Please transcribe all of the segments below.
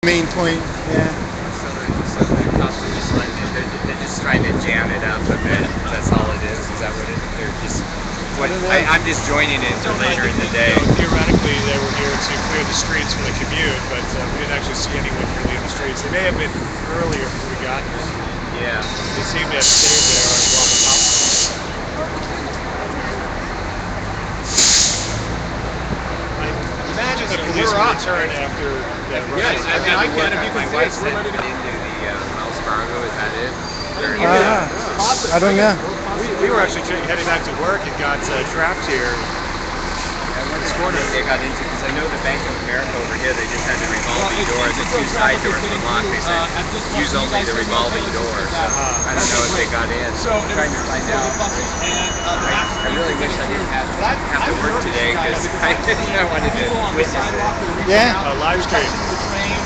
Main point. Yeah. So the cops are just letting it. They're just trying to jam it up a bit. That's all it is. Is that what it? They're just. I What don't know. I'm just joining it for I later think in the that, day. theoretically they were here to clear the streets for the commute, but we didn't actually see anyone really in the streets. They may have been earlier before we got here. Yeah. They seem to have stayed there while the cops. I imagine the police will return after the Yes, rush. I can. If you can my wife sent me into the Wells Fargo. Is that it? Or, I don't know. We were actually heading back to work and got trapped here. This morning they got into, because I know the Bank of America over here, they just had the revolving door, the two side doors were locked. They said use only the revolving door. So I don't know if they got in. I'm trying to find out. I really wish I didn't have to work today because I wanted to witness it. Yeah. Live stream.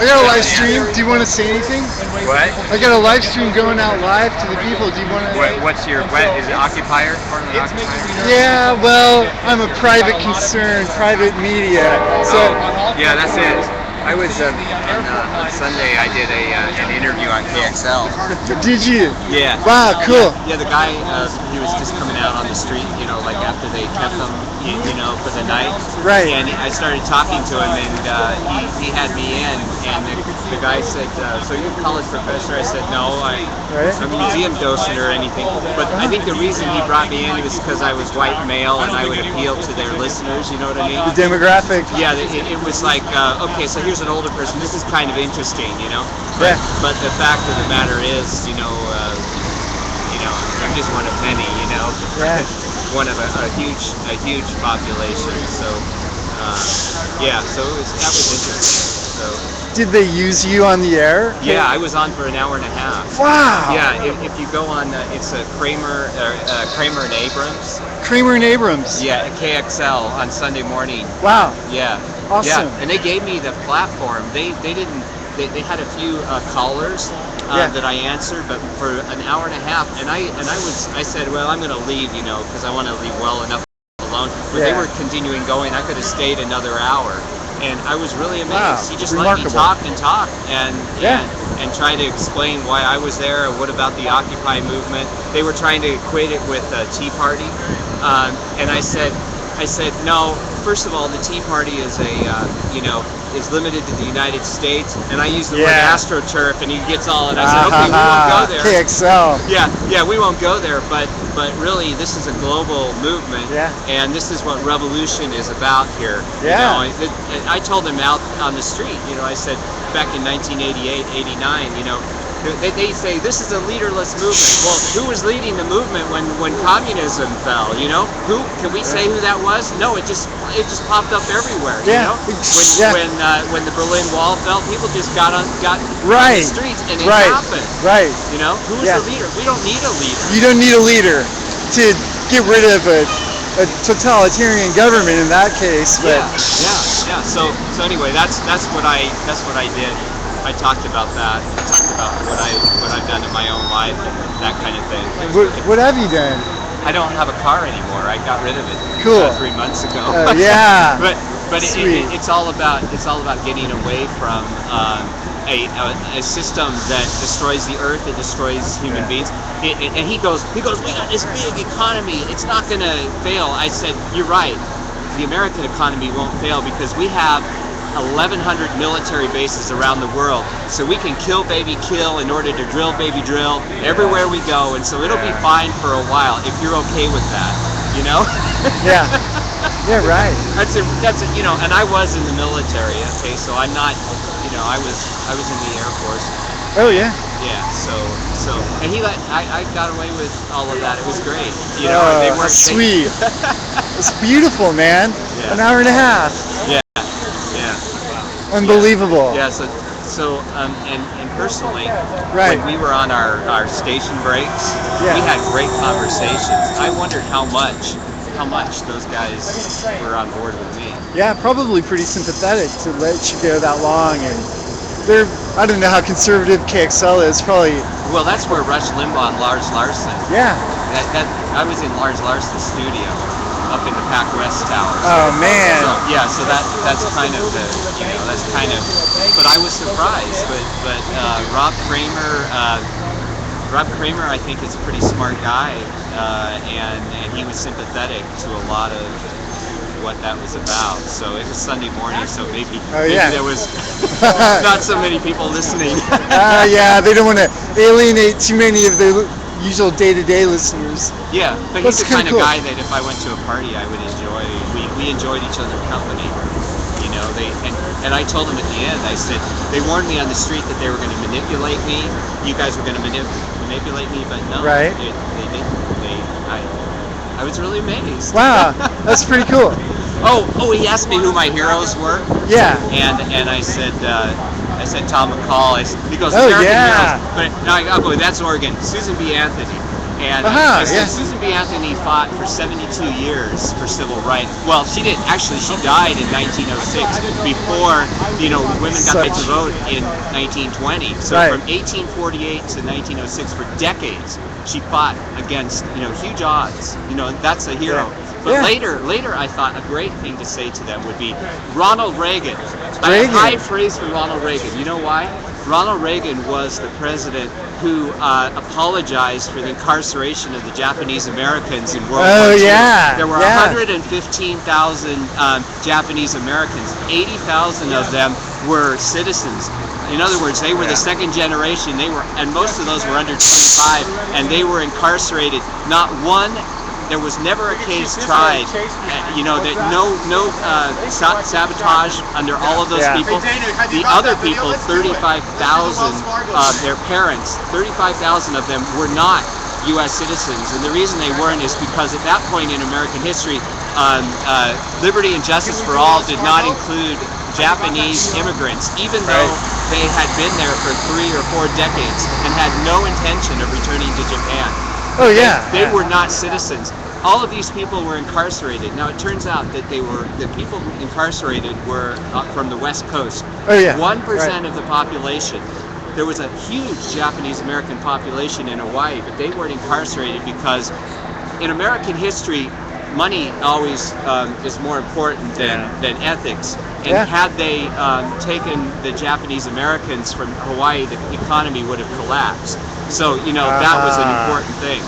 I got a live stream. Do you want to say anything? What? I got a live stream going out live to the people. Do you want to? What's your, is it occupier? Part of the occupier? Yeah. Well, I'm a private concern, private media. So Yeah, that's it. I was on Sunday. I did an interview on KXL. did you? Yeah. Wow. Cool. Yeah, the guy, he was just coming out on the street, like after they kept him, for the night. Right. And I started talking to him, and he had me in, and the guy said, so you're a college professor? I said, no, I'm a museum docent or anything. But I think the reason he brought me in was because I was white male, and I would appeal to their listeners, you know what I mean? The demographic. Yeah, it was like, okay, so here's an older person. This is kind of interesting, Yeah. But the fact of the matter is, I'm just one of many, Yeah. one of a huge population. So, so that was interesting. So, Did they use you on the air? yeah, I was on for an hour and a half. Wow. Yeah, if you go on, it's a Kramer and Abrams. Kramer and Abrams. Yeah, KXL on Sunday morning. Wow. Yeah. Awesome. Yeah, and they gave me the platform. They didn't. They had a few callers that I answered, but for an hour and a half, and I said, well, I'm going to leave, because I want to leave well enough alone. But they were continuing going. I could have stayed another hour, and I was really amazed. Wow. He just let me talk and try to explain why I was there and what about the Occupy movement. They were trying to equate it with Tea Party, and I said, no. First of all, the Tea Party is is limited to the United States, and I use the word astroturf, and he gets all, and I said, okay, we won't go there. KXL. Yeah, we won't go there, but really, this is a global movement, and this is what revolution is about here. Yeah. I told them out on the street, I said, back in 1988, 89, they say this is a leaderless movement. Well, who was leading the movement when communism fell? Who can we say who that was? No, it just popped up everywhere. When the Berlin Wall fell, people just got on the streets, and it happened. Right. Who was the leader? We don't need a leader. You don't need a leader to get rid of a totalitarian government in that case. But Yeah. So anyway, that's what I did. I talked about that. I talked about what I've done in my own life and that kind of thing. What have you done? I don't have a car anymore. I got rid of it Cool. 3 months ago. Yeah. but it's all about getting away from a system that destroys the earth, that destroys human beings. And he goes, we got this big economy. It's not going to fail. I said, you're right. The American economy won't fail because we have 1,100 military bases around the world, so we can kill baby kill in order to drill baby drill everywhere we go, and so it'll be fine for a while if you're okay with that, Yeah. Yeah, right. That's and I was in the military, okay, so I'm not, I was in the Air Force. Oh yeah. Yeah, so and I got away with all of that. It was great. They weren't sweet. It's beautiful, man. Yeah. An hour and a half. Yeah. Unbelievable. Yeah, and personally, Right. when we were on our station breaks, we had great conversations. I wondered how much those guys were on board with me. Yeah, probably pretty sympathetic to let you go that long, and I don't know how conservative KXL is. Probably. Well, that's where Rush Limbaugh and Lars Larson. Yeah. I was in Lars Larson's studio, up in the Pac West Tower. Oh man. So, yeah, so that's kind of the, that's kind of. But I was surprised. But Rob Kramer, I think, is a pretty smart guy, and he was sympathetic to a lot of what that was about. So it was Sunday morning, so maybe there was not so many people listening. Yeah, they don't want to alienate too many of the usual day-to-day listeners. Yeah, but That's he's the kind kinda of cool. guy that if I went to a party, I would enjoy. We enjoyed each other's company. And I told him at the end, I said, they warned me on the street that they were going to manipulate me. You guys were going to manipulate me, but no, Right. they didn't. I was really amazed. Wow, that's pretty cool. Oh, he asked me who my heroes were, Yeah. and I said Tom McCall. He goes, Oh, American yeah. heroes. But no, I'll go, that's Oregon. Susan B. Anthony. And I said, Yeah. Susan B. Anthony fought for 72 years for civil rights. Well, she didn't. Actually, she died in 1906 before, women got to vote in 1920. So Right. from 1848 to 1906, for decades, she fought against, huge odds. That's a hero. Yeah. But Yeah. later, I thought a great thing to say to them would be Ronald Reagan. I have high praise for Ronald Reagan. You know why? Ronald Reagan was the president who apologized for the incarceration of the Japanese Americans in World War II. Yeah. There were Yeah. 115,000 Japanese Americans. 80,000 of them were citizens. In other words, they were the second generation. And most of those were under 25, and they were incarcerated. Not one. There was never a case tried. Sabotage under all of those people. The other people, 35,000, their parents, 35,000 of them were not U.S. citizens, and the reason they weren't is because at that point in American history, liberty and justice for all did not include Japanese immigrants, even though they had been there for 3 or 4 decades and had no intention of returning to Japan. Oh yeah. They were not citizens. All of these people were incarcerated. Now it turns out that the people incarcerated were from the West Coast. Oh yeah. 1% of the population. There was a huge Japanese American population in Hawaii, but they weren't incarcerated because in American history, money always is more important than ethics. And had they taken the Japanese Americans from Hawaii, the economy would have collapsed. So, that was an important thing.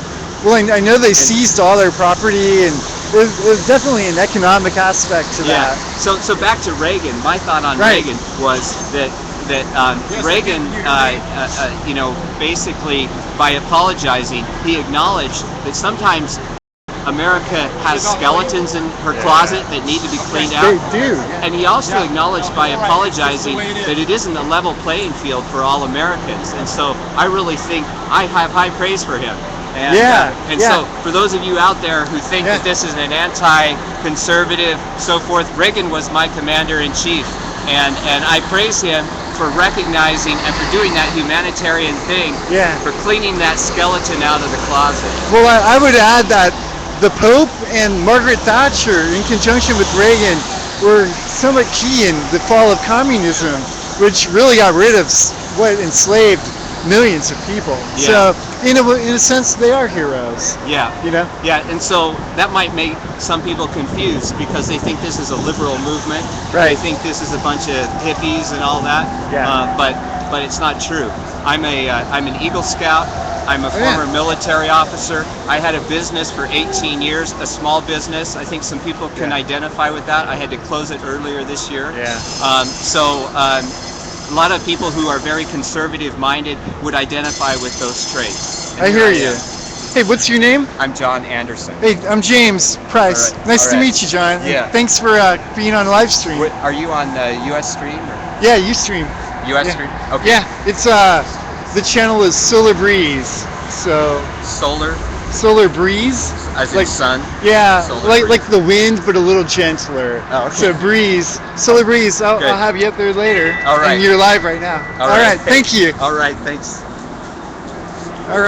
Well, I know they seized all their property, and it was definitely an economic aspect to that. So back to Reagan. My thought on Reagan was that Reagan, basically by apologizing, he acknowledged that sometimes America has skeletons in her closet that need to be cleaned out. They do. And he also acknowledged by apologizing that it isn't a level playing field for all Americans. And so I really think I have high praise for him. And so for those of you out there who think that this is an anti-conservative, so forth, Reagan was my commander-in-chief. And I praise him for recognizing and for doing that humanitarian thing, for cleaning that skeleton out of the closet. Well, I would add that the Pope and Margaret Thatcher, in conjunction with Reagan, were somewhat key in the fall of communism, which really got rid of what enslaved millions of people. So, in a sense, they are heroes. Yeah. Yeah, and so that might make some people confused because they think this is a liberal movement. Right. They think this is a bunch of hippies and all that. Yeah. But it's not true. I'm an Eagle Scout. I'm a former military officer. I had a business for 18 years, a small business. I think some people can identify with that. I had to close it earlier this year. A lot of people who are very conservative-minded would identify with those traits. I hear you. Hey, what's your name? I'm John Anderson. Hey, I'm James Price. All right. Nice to meet you, John. Yeah. Thanks for being on live stream. Are you on US Stream? Yeah, Ustream. US Stream? Okay. Yeah, it's the channel is Solar Breeze. So Solar Breeze. As in sun? Yeah, Solar like the wind, but a little gentler. Oh, okay. So Breeze, Solar Breeze. I'll have you up there later. All right. And you're live right now. All right. Thank you. All right. Thanks. All right.